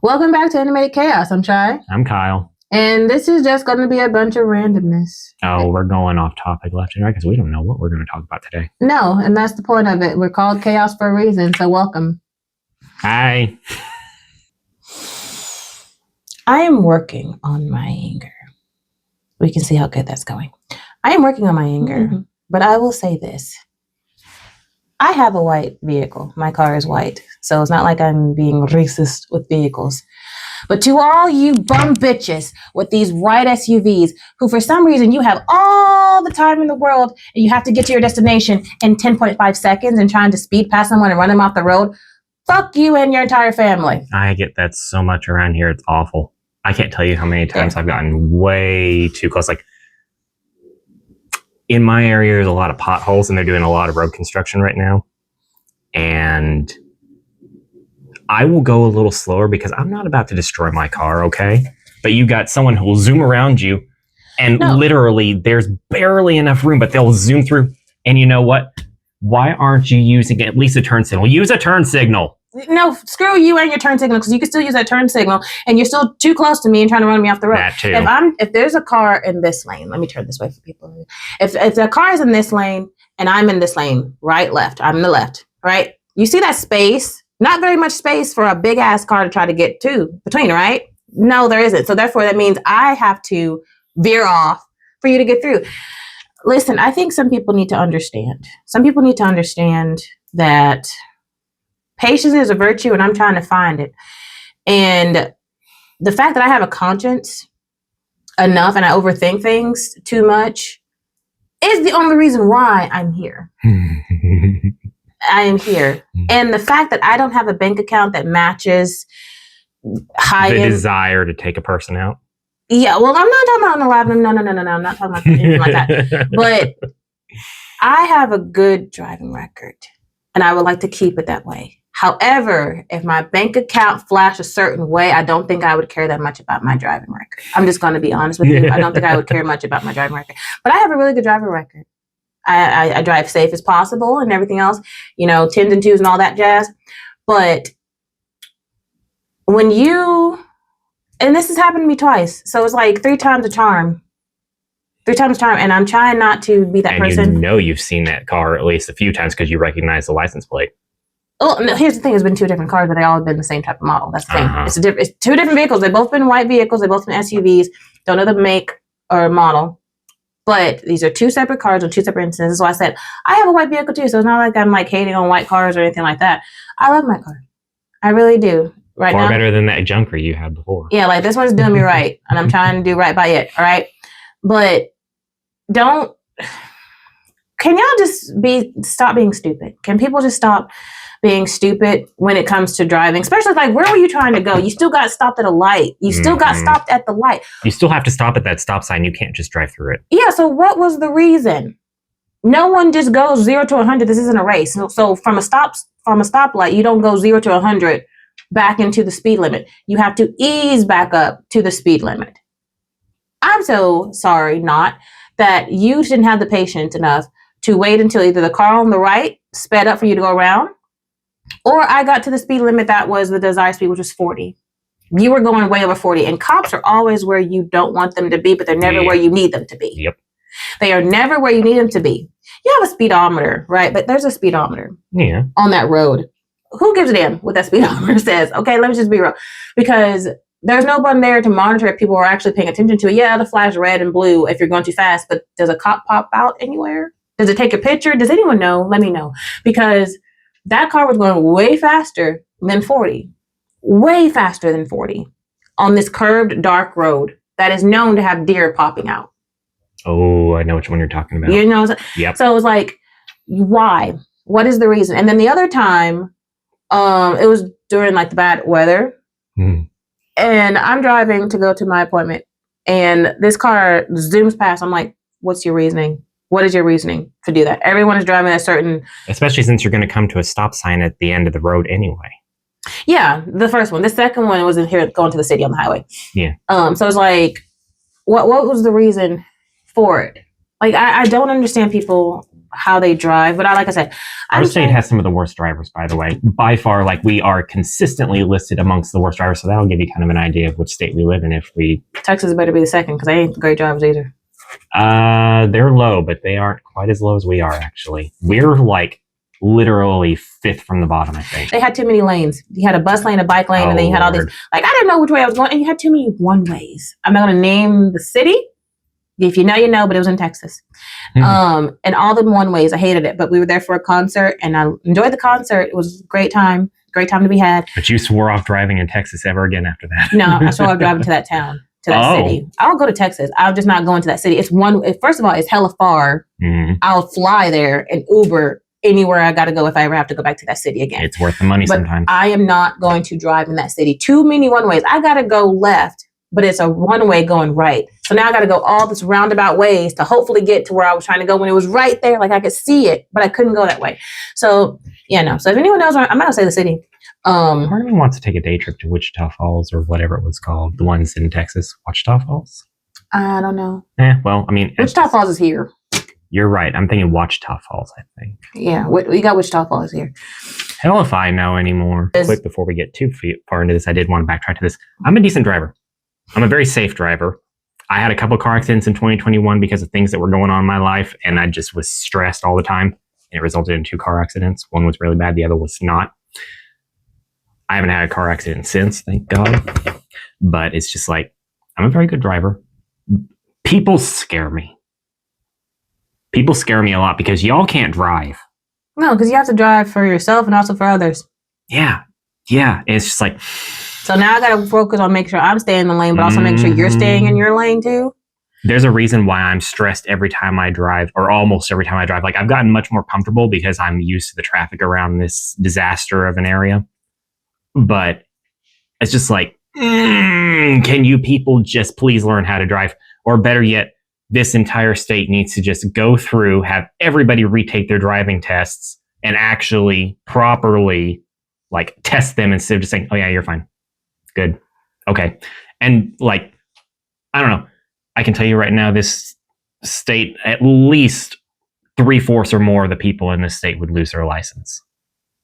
Welcome back to Animated Chaos. I'm Chai. I'm Kyle. And this is just going to be a bunch of randomness. Oh, we're going off topic left and right because we don't know what we're going to talk about today. No, and that's the point of it. We're called Chaos for a reason, so welcome. Hi. I am working on my anger. We can see how good that's going. I am working on my anger, but I will say this. I have a white vehicle. My car is white, so it's not like I'm being racist with vehicles. But to all you bum bitches with these white SUVs who for some reason you have all the time in the world and you have to get to your destination in 10.5 seconds and trying to speed past someone and run them off the road, fuck you and your entire family. I get that so much around here. It's awful. I can't tell you how many times I've gotten way too close. Like, in my area, there's a lot of potholes and they're doing a lot of road construction right now. And I will go a little slower because I'm not about to destroy my car, okay? But you got someone who will zoom around you and literally there's barely enough room, but they'll zoom through. And you know what? Why aren't you using at least a turn signal? Use a turn signal. No, screw you and your turn signal because you can still use that turn signal and you're still too close to me and trying to run me off the road. That too. If there's a car in this lane, let me turn this way for people. If the car is in this lane and I'm in this lane, right, left, I'm in the left, right? You see that space? Not very much space for a big ass car to try to get to between, right? No, there isn't. So therefore that means I have to veer off for you to get through. Listen, I think some people need to understand. Some people need to understand that patience is a virtue and I'm trying to find it. And the fact that I have a conscience enough and I overthink things too much is the only reason why I'm here. I am here. And the fact that I don't have a bank account that matches the desire to take a person out. Yeah, well, I'm not talking about on the live. No. I'm not talking about anything like that. But I have a good driving record and I would like to keep it that way. However, if my bank account flashed a certain way, I don't think I would care that much about my driving record. I'm just going to be honest with you. I don't think I would care much about my driving record. But I have a really good driving record. I drive safe as possible and everything else, 10s and 2s and all that jazz. But when and this has happened to me twice. So it's like 3 times a charm. 3 times a charm. And I'm trying not to be that person. And you've seen that car at least a few times because you recognize the license plate. Oh, no, here's the thing. It's been 2 different cars, but they all have been the same type of model. That's the thing. It's 2 different vehicles. They've both been white vehicles. They've both been SUVs. Don't know the make or model. But these are 2 separate cars on 2 separate instances. So I said, I have a white vehicle too. So it's not like I'm like hating on white cars or anything like that. I love my car. I really do. Right now. Far better than that junker you had before. Yeah, like this one's doing me right. And I'm trying to do right by it. All right. But can y'all just stop being stupid? Can people just stop being stupid when it comes to driving? Especially like, where were you trying to go? You still got stopped at a light. You still got stopped at the light. You still have to stop at that stop sign. You can't just drive through it. Yeah. So what was the reason? No one just goes 0 to 100. This isn't a race. So from a stoplight, you don't go 0 to 100 back into the speed limit. You have to ease back up to the speed limit. I'm so sorry, not that you didn't have the patience enough to wait until either the car on the right sped up for you to go around, or I got to the speed limit that was the desired speed, which was 40. You were going way over 40. And cops are always where you don't want them to be, but they're never where you need them to be. Yep. They are never where you need them to be. You have a speedometer, right? But there's a speedometer on that road. Who gives a damn what that speedometer says? Okay, let me just be real. Because there's no one there to monitor if people are actually paying attention to it. Yeah, it'll flash red and blue if you're going too fast, but does a cop pop out anywhere? Does it take a picture? Does anyone know? Let me know. Because that car was going way faster than 40. Way faster than 40 on this curved, dark road that is known to have deer popping out. Oh, I know which one you're talking about. Yep. So it was like, why? What is the reason? And then the other time, it was during like the bad weather. And I'm driving to go to my appointment. And this car zooms past. I'm like, what's your reasoning? What is your reasoning to do that? Everyone is driving a certain... Especially since you're going to come to a stop sign at the end of the road anyway. Yeah, the first one. The second one was in here going to the city on the highway. Yeah. So it's like, what was the reason for it? Like, I don't understand people. how they drive. But like I said, Our state has some of the worst drivers, by the way. By far, like we are consistently listed amongst the worst drivers. So that'll give you kind of an idea of which state we live in. If we Texas better be the second because they ain't great drivers either. They're low, but they aren't quite as low as we are. Actually, we're like literally fifth from the bottom. I think they had too many lanes. You had a bus lane, a bike lane, and then you had all these. Like I didn't know which way I was going, and you had too many one ways. I'm not going to name the city. If you know, you know, but it was in Texas. And all the one ways, I hated it. But we were there for a concert, and I enjoyed the concert. It was a great time to be had. But you swore off driving in Texas ever again after that. No, I swore off driving to that town, to that city. I'll go to Texas. I'm just not going to that city. It's first of all, it's hella far. I'll fly there and Uber anywhere I got to go if I ever have to go back to that city again. It's worth the money sometimes. I am not going to drive in that city. Too many one ways. I got to go left. But it's a one way going right. So now I got to go all this roundabout ways to hopefully get to where I was trying to go when it was right there. Like I could see it, but I couldn't go that way. So yeah, no. So if anyone knows, I'm not gonna say the city. Part of me wants to take a day trip to Wichita Falls or whatever it was called. The ones in Texas, Wichita Falls. I don't know. Well, I mean, Wichita Falls is here. You're right. I'm thinking Wichita Falls. I think. Yeah, we got Wichita Falls here. Hell if I know anymore. Quick before we get too far into this, I did want to backtrack to this. I'm a decent driver. I'm a very safe driver. I had a couple car accidents in 2021 because of things that were going on in my life, and I just was stressed all the time. And it resulted in 2 car accidents. One was really bad, the other was not. I haven't had a car accident since, thank God. But it's just like, I'm a very good driver. People scare me. People scare me a lot because y'all can't drive. No, because you have to drive for yourself and also for others. Yeah. And it's just like... So now I got to focus on making sure I'm staying in the lane, but also make sure you're staying in your lane too. There's a reason why I'm stressed every time I drive, or almost every time I drive. Like I've gotten much more comfortable because I'm used to the traffic around this disaster of an area. But it's just like, can you people just please learn how to drive? Or better yet, this entire state needs to just go through, have everybody retake their driving tests and actually properly like test them instead of just saying, oh yeah, you're fine. Good. Okay. And like, I don't know. I can tell you right now, this state, at least 3/4 or more of the people in this state would lose their license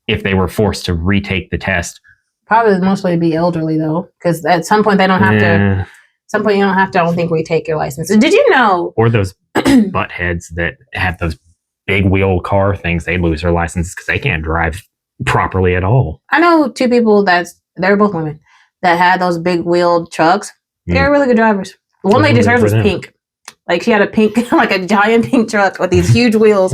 if they were forced to retake the test. Probably mostly be elderly though, because at some point they don't have to. At some point you don't have to. I don't think retake your license. Did you know? Or those butt heads that have those big wheel car things, they lose their licenses because they can't drive properly at all. I know 2 people they're both women that had those big wheeled trucks. They're really good drivers. The one lady, hers was pink. Like she had a pink, like a giant pink truck with these huge wheels.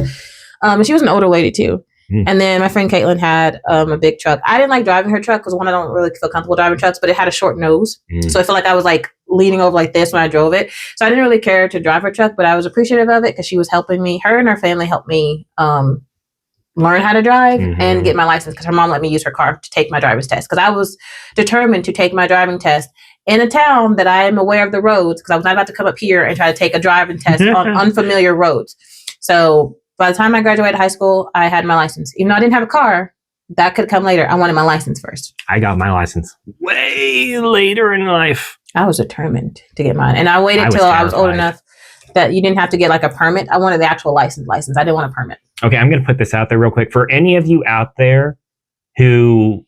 And she was an older lady too. And then my friend Caitlin had a big truck. I didn't like driving her truck because one, I don't really feel comfortable driving trucks, but it had a short nose. So I felt like I was like leaning over like this when I drove it. So I didn't really care to drive her truck, but I was appreciative of it because she was helping me. Her and her family helped me learn how to drive and get my license because her mom let me use her car to take my driver's test because I was determined to take my driving test in a town that I am aware of the roads because I was not about to come up here and try to take a driving test on unfamiliar roads. So by the time I graduated high school, I had my license. Even though I didn't have a car, that could come later. I wanted my license first. I got my license way later in life. I was determined to get mine. And I waited till I was old enough that you didn't have to get like a permit. I wanted the actual license. I didn't want a permit. Okay, I'm going to put this out there real quick. For any of you out there who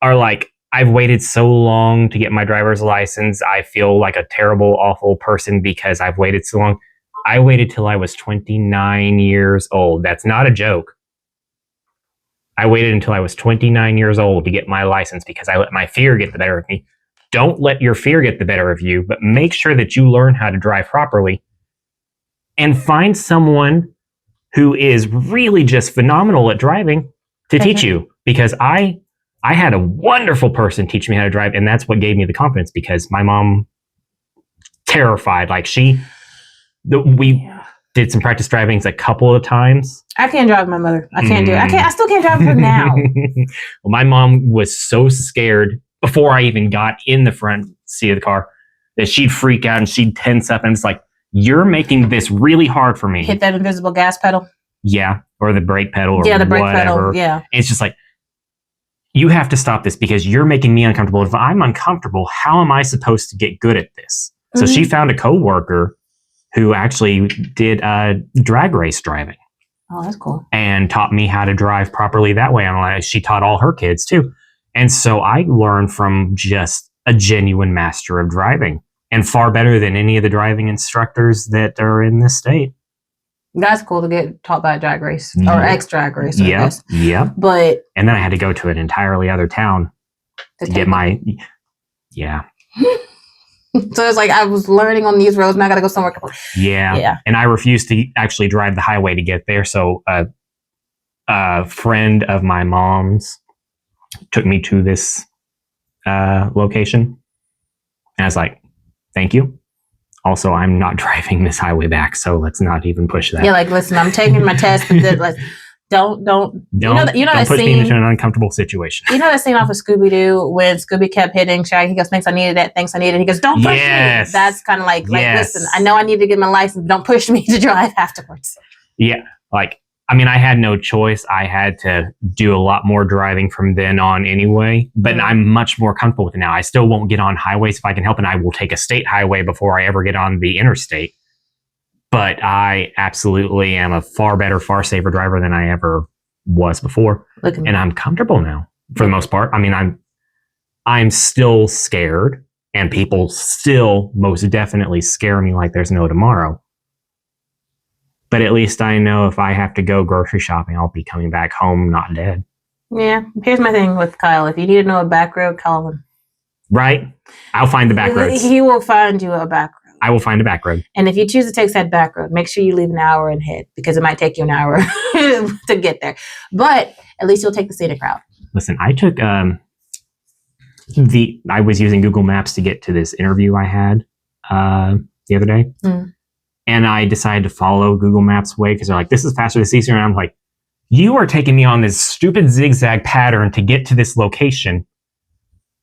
are like, I've waited so long to get my driver's license. I feel like a terrible, awful person because I've waited so long. I waited till I was 29 years old. That's not a joke. I waited until I was 29 years old to get my license because I let my fear get the better of me. Don't let your fear get the better of you, but make sure that you learn how to drive properly and find someone who is really just phenomenal at driving to teach you. Because I had a wonderful person teach me how to drive, and that's what gave me the confidence because my mom terrified. Like we did some practice drivings a couple of times. I can't drive my mother. I can't do it. I still can't drive her now. Well, my mom was so scared before I even got in the front seat of the car that she'd freak out and she'd tense up and it's like, you're making this really hard for me. Hit that invisible gas pedal. Yeah. Or the brake pedal or the brake whatever. pedal. Yeah. And it's just like, you have to stop this because you're making me uncomfortable. If I'm uncomfortable, how am I supposed to get good at this? So she found a coworker who actually did drag race driving. Oh, that's cool. and taught me how to drive properly that way. And she taught all her kids too. And so I learned from just a genuine master of driving, and far better than any of the driving instructors that are in this state. That's cool to get taught by a drag race or Yeah. ex-drag racer. I Yep. guess. Yep. But And then I had to go to an entirely other town to get my, yeah. So it's like I was learning on these roads, and I got to go somewhere. Yeah. Yeah. And I refused to actually drive the highway to get there. So a friend of my mom's took me to this location. And I was like, thank you. Also, I'm not driving this highway back, so let's not even push that. Yeah, like listen, I'm taking my test, but let's don't. Don't that push me scene? into an uncomfortable situation. You know that scene off of Scooby Doo when Scooby kept hitting Shaggy? He goes, "Thanks, I needed that. Thanks, I needed." He goes, "Don't push Yes. me." That's kind of like, Yes. listen, I know I need to get my license. Don't push me to drive afterwards. Yeah, like, I mean, I had no choice. I had to do a lot more driving from then on anyway, but I'm much more comfortable with it now. I still won't get on highways if I can help, and I will take a state highway before I ever get on the interstate. But I absolutely am a far better, far safer driver than I ever was before. Look at me. And I'm comfortable now for the most part. I mean, I'm still scared, and people still most definitely scare me like there's no tomorrow. But at least I know if I have to go grocery shopping, I'll be coming back home not dead. Yeah. Here's my thing with Kyle. If you need to know a back road, call him. Right? I'll find the back roads. He will find you a back road. I will find a back road. And if you choose to take that back road, make sure you leave an hour and head, because it might take you an hour to get there. But at least you'll take the scenic route. Listen, I took I was using Google Maps to get to this interview I had the other day. Mm. And I decided to follow Google Maps way because they're like, this is faster, this is easier. And I'm like, you are taking me on this stupid zigzag pattern to get to this location.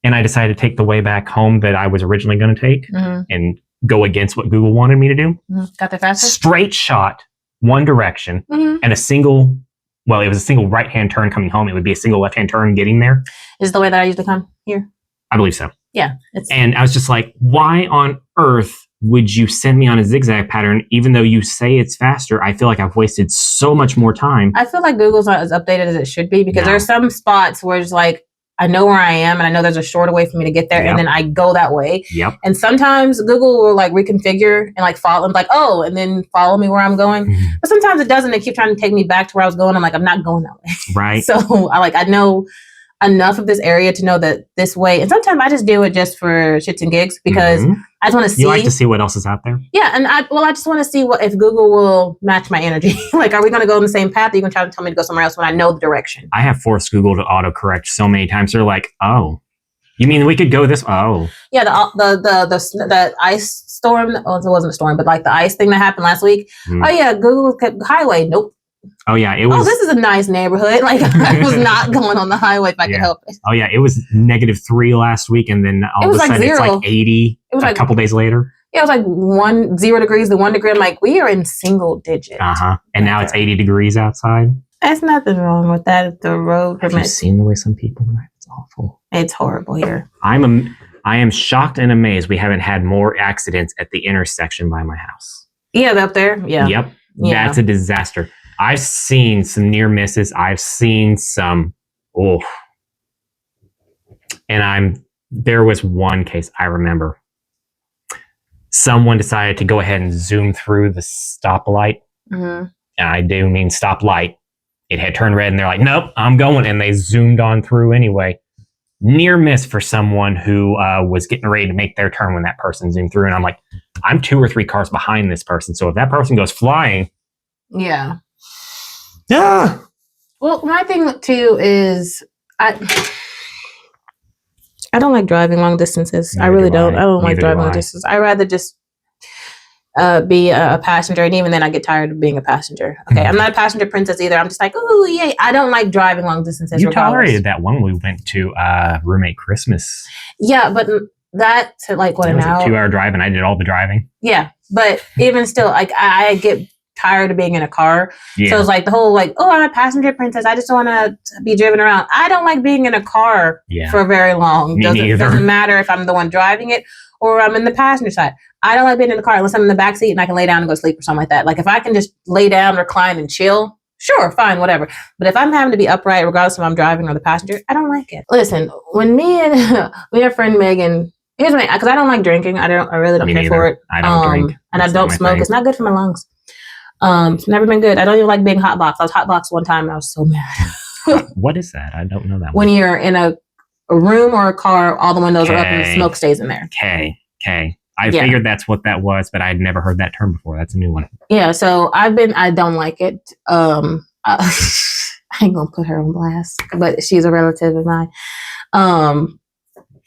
And I decided to take the way back home that I was originally going to take and go against what Google wanted me to do. Got there faster? Straight shot, one direction, and it was a single right-hand turn coming home. It would be a single left-hand turn getting there. Is the way that I usually come here? I believe so. Yeah. And I was just like, why on earth would you send me on a zigzag pattern even though you say it's faster? I feel like I've wasted so much more time. I feel like Google's not as updated as it should be, because there are some spots where it's like, I know where I am and I know there's a shorter way for me to get there, and then I go that way. Yep. And sometimes Google will like reconfigure and like follow, and like, oh, and then follow me where I'm going. But sometimes it doesn't. They keep trying to take me back to where I was going. I'm like, I'm not going that way. Right. So I know enough of this area to know that this way. And sometimes I just do it just for shits and gigs, because I just want to see. You like to see what else is out there? Yeah, and I just want to see if Google will match my energy. Like, are we going to go in the same path? Or are you going to try to tell me to go somewhere else when I know the direction? I have forced Google to autocorrect so many times. They're like, "Oh, you mean we could go this?" Oh, yeah. The ice storm. Oh, it wasn't a storm, but like the ice thing that happened last week. Oh yeah, Google highway. Nope. Oh yeah, it was. Oh, this is a nice neighborhood. Like, I was not going on the highway if I could help it. Oh yeah, it was -3 last week, and then all of a sudden it's like 80 a couple days later. Yeah, it was like 0 degrees to 1 degree. I'm like, we are in single digits. And now it's 80 degrees outside. There's nothing wrong with that. If the road permits. Have you seen the way some people drive? It's awful. It's horrible here. I am shocked and amazed we haven't had more accidents at the intersection by my house. Yeah, up there. Yeah. Yep. Yeah. That's a disaster. I've seen some near misses. I've seen some, and there was one case I remember. Someone decided to go ahead and zoom through the stoplight. And I do mean stoplight. It had turned red and they're like, nope, I'm going. And they zoomed on through anyway. Near miss for someone who was getting ready to make their turn when that person zoomed through. And I'm like, I'm 2 or 3 cars behind this person. So if that person goes flying. Yeah. Yeah. Well, my thing too is I don't like driving long distances. I really don't. I don't like driving long distances. I rather just be a passenger, and even then I get tired of being a passenger. Okay, I'm not a passenger princess either. I'm just like, oh yay. I don't like driving long distances. You tolerated that one we went to roommate Christmas. Yeah, but that to like what, an hour? A 2-hour drive, and I did all the driving. Yeah, but even still, like I get tired of being in a car. Yeah. So it's like the whole like, oh, I'm a passenger princess. I just want to be driven around. I don't like being in a car for very long. Doesn't matter if I'm the one driving it or I'm in the passenger side. I don't like being in the car unless I'm in the back seat and I can lay down and go to sleep or something like that. Like if I can just lay down, recline, and chill, sure, fine, whatever. But if I'm having to be upright, regardless if I'm driving or the passenger, I don't like it. Listen, when me and our friend Megan, here's my, because I don't like drinking. I really don't Me care neither. for it. I don't drink. And I It's not don't my smoke. thing. It's not good for my lungs. It's never been good. I don't even like being hotboxed. I was hotboxed one time and I was so mad. What is that? I don't know that When one. you're in a room or a car, all the windows are up and the Okay. smoke stays in there. Okay. I Yeah. figured that's what that was, but I had never heard that term before. That's a new one. Yeah, so I don't like it. I ain't gonna put her on blast, but she's a relative of mine.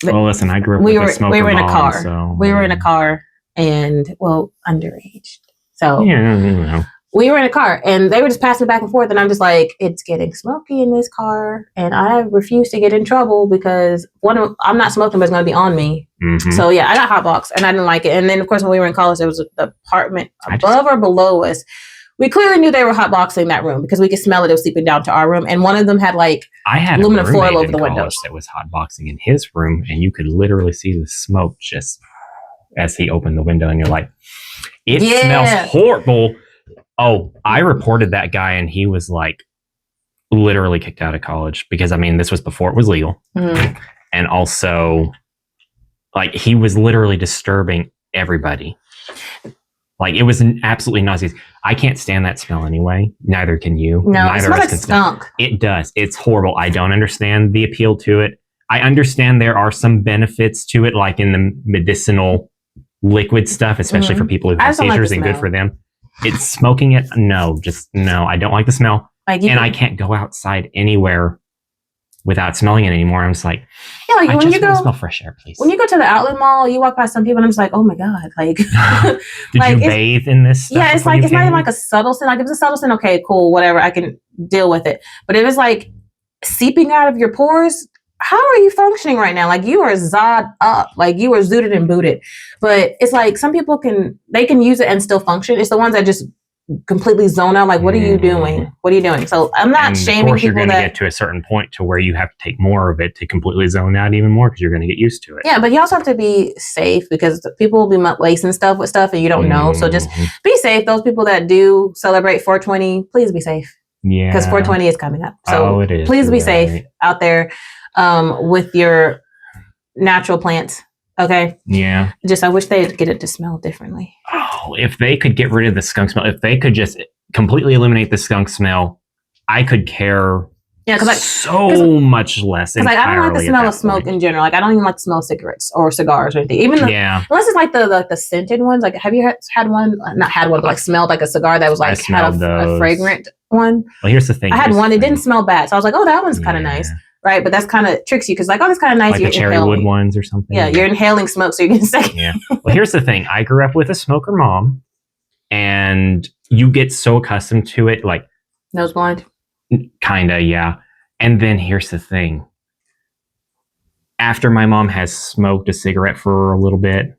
But Well, listen, I grew up we with were- a smoker we were in a mom, car. so We were in a car and, well, underage. So Yeah, you know. we were in a car and they were just passing back and forth. And I'm just like, it's getting smoky in this car. And I refuse to get in trouble because I'm not smoking, but it's going to be on me. Mhm. So yeah, I got hotbox and I didn't like it. And then of course, when we were in college, there was an apartment I just- above or below us. We clearly knew they were hotboxing that room because we could smell it. It was seeping down to our room. And one of them had like, I had aluminum a foil roommate over in the college windows. that was hotboxing in his room, and you could literally see the smoke just as he opened the window, and you're like, "It Yeah. smells horrible." Oh, I reported that guy, and he was like, literally kicked out of college because I mean, this was before it was legal, and also, like, he was literally disturbing everybody. Like, it was absolutely nauseous. I can't stand that smell anyway. Neither can you. no, it Neither smelled of us like can stand. skunk. It does. It's horrible. I don't understand the appeal to it. I understand there are some benefits to it, like in the medicinal liquid stuff, especially for people who I have just don't like seizures the and good smell. for them. It's smoking it. No, just no. I don't like the smell. Like you And can- I can't go outside anywhere without smelling it anymore. I'm just like, yeah, like I when you just want to go smell fresh air, please. when you go to the outlet mall, you walk by some people and I'm just like, oh my God. Like Did like, you it's- bathe in this stuff? yeah, it's before like you it's not came even in? like a subtle sin. Like if it's a subtle sin, okay, cool, whatever, I can deal with it. But if it's like seeping out of your pores, how are you functioning right now? Like you are zod up, like you are zooted and booted. But it's like some people can use it and still function. It's the ones that just completely zone out. Like, what are you doing? What are you doing? So I'm not And shaming of course, you're people going to that. get to a certain point to where you have to take more of it to completely zone out even more because you're going to get used to it. Yeah, but you also have to be safe because people will be lacing stuff with stuff and you don't know. So just Mhm. be safe. Those people that do celebrate 420, please be safe. Yeah, Because 420 is coming up. So it is. please You're be safe right. out there with your natural plants. Okay. Yeah. Just I wish they'd get it to smell differently. Oh, if they could get rid of the skunk smell, if they could just completely eliminate the skunk smell, I could care Yeah, because so much less. I don't like the entirely at smell that of smoke point. in general. Like I don't even like the smell of cigarettes or cigars or anything. Even the, Yeah, unless it's like the scented ones. Like have you had one? Not had one, but like smelled like a cigar that was I like had smelled a those. fragrant one. well, here's the thing. I had Here's one. the It didn't thing. smell bad, so I was like, oh, that one's kind of nice, right? But that's kind of tricks you because like, oh, that's kind of nice. Like You're the cherry inhaling. wood ones or something. Yeah, you're inhaling smoke, so you're getting sick. Yeah. Well, here's the thing. I grew up with a smoker mom, and you get so accustomed to it, like Nose blind. kinda, yeah. And then here's the thing. After my mom has smoked a cigarette for a little bit,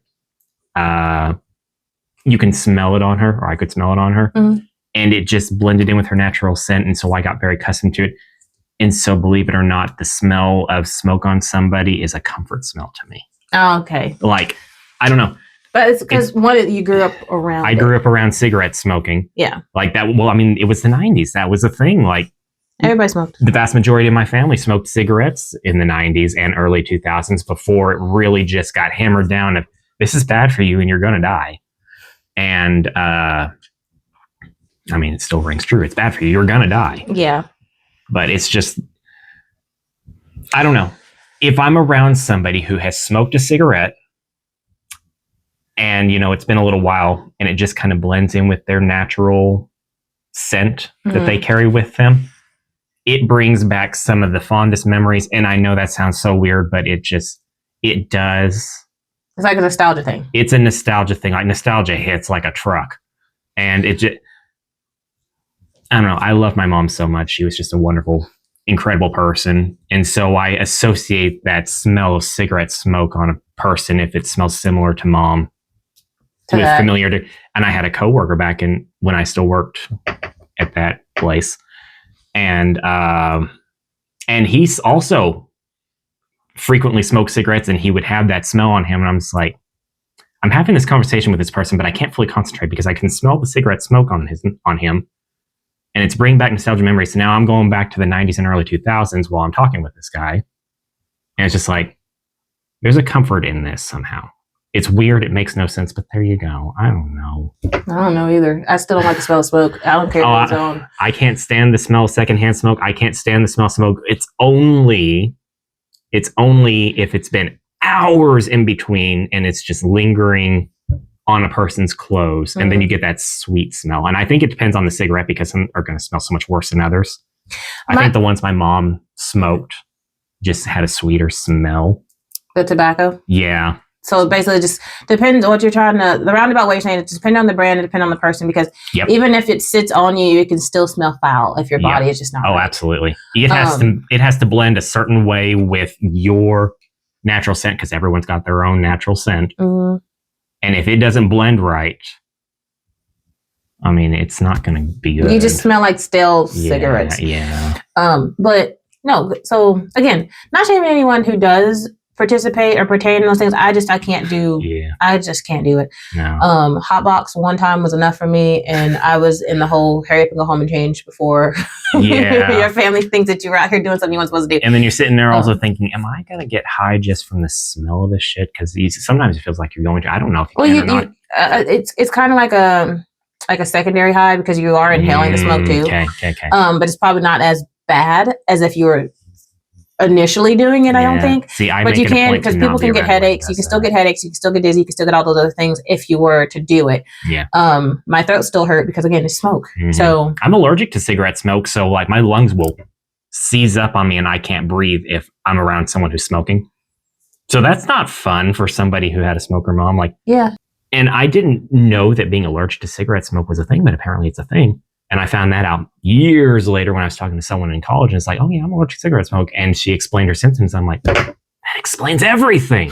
you can smell it on her, or I could smell it on her. Mhm. And it just blended in with her natural scent. And so I got very accustomed to it. And so, believe it or not, the smell of smoke on somebody is a comfort smell to me. Oh, okay. Like, I don't know. But it's because you grew up around. I grew up around cigarette smoking. Yeah, Like that. Well, I mean, it was the 90s. That was a thing. Like, everybody smoked. the vast majority of my family smoked cigarettes in the 90s and early 2000s before it really just got hammered down of this is bad for you and you're going to die. And, I mean, it still rings true. It's bad for you. You're going to die. Yeah. But it's just, I don't know. If I'm around somebody who has smoked a cigarette and, you know, it's been a little while and it just kind of blends in with their natural scent that they carry with them, it brings back some of the fondest memories. And I know that sounds so weird, but it does. It's like a nostalgia thing. It's a nostalgia thing. Like nostalgia hits like a truck. And it just, I don't know. I love my mom so much. She was just a wonderful, incredible person. And so I associate that smell of cigarette smoke on a person if it smells similar to mom. To With that. familiar to, and I had a coworker back in when I still worked at that place. And he's also frequently smoked cigarettes and he would have that smell on him. And I'm just like, I'm having this conversation with this person, but I can't fully concentrate because I can smell the cigarette smoke on him. And it's bringing back nostalgia memories. So now I'm going back to the 90s and early 2000s while I'm talking with this guy. And it's just like, there's a comfort in this somehow. It's weird. It makes no sense, but there you go. I don't know. I don't know either. I still don't like the smell of smoke. I don't care if it's on. I can't stand the smell of secondhand smoke. I can't stand the smell of smoke. It's only if it's been hours in between and it's just lingering on a person's clothes, and then you get that sweet smell. And I think it depends on the cigarette because some are going to smell so much worse than others. I think the ones my mom smoked just had a sweeter smell. The tobacco? Yeah. So it basically just depends on what you're trying to, the roundabout way you're saying, it depends on the brand, it depends on the person, because even if it sits on you, it can still smell foul if your body is just not right. Absolutely. It has to blend a certain way with your natural scent, because everyone's got their own natural scent. Mm-hmm. And if it doesn't blend right, I mean, it's not going to be good. You just smell like stale cigarettes. Yeah. But no, so again, not shaming anyone who does participate or pertain in those things. I can't do. Yeah. I just can't do it. No. Hotbox one time was enough for me, and I was in the whole hurry up and go home and change before your family thinks that you're out here doing something you weren't supposed to do. And then you're sitting there also thinking, am I gonna get high just from the smell of this shit? Because sometimes it feels like you're going to. I don't know if you can or not. It's kind of like a secondary high because you are inhaling the smoke too. Okay. But it's probably not as bad as if you were initially doing it. I don't think. See, but you can, because people can get headaches. You can still get headaches. You can still get dizzy. You can still get all those other things if you were to do it. Yeah. My throat still hurt because again, it's smoke. Mm-hmm. So I'm allergic to cigarette smoke. So like my lungs will seize up on me and I can't breathe if I'm around someone who's smoking. So that's not fun for somebody who had a smoker mom. Like, yeah. And I didn't know that being allergic to cigarette smoke was a thing, but apparently it's a thing. And I found that out years later when I was talking to someone in college, and it's like, oh yeah, I'm allergic to cigarette smoke. And she explained her symptoms. I'm like, that explains everything.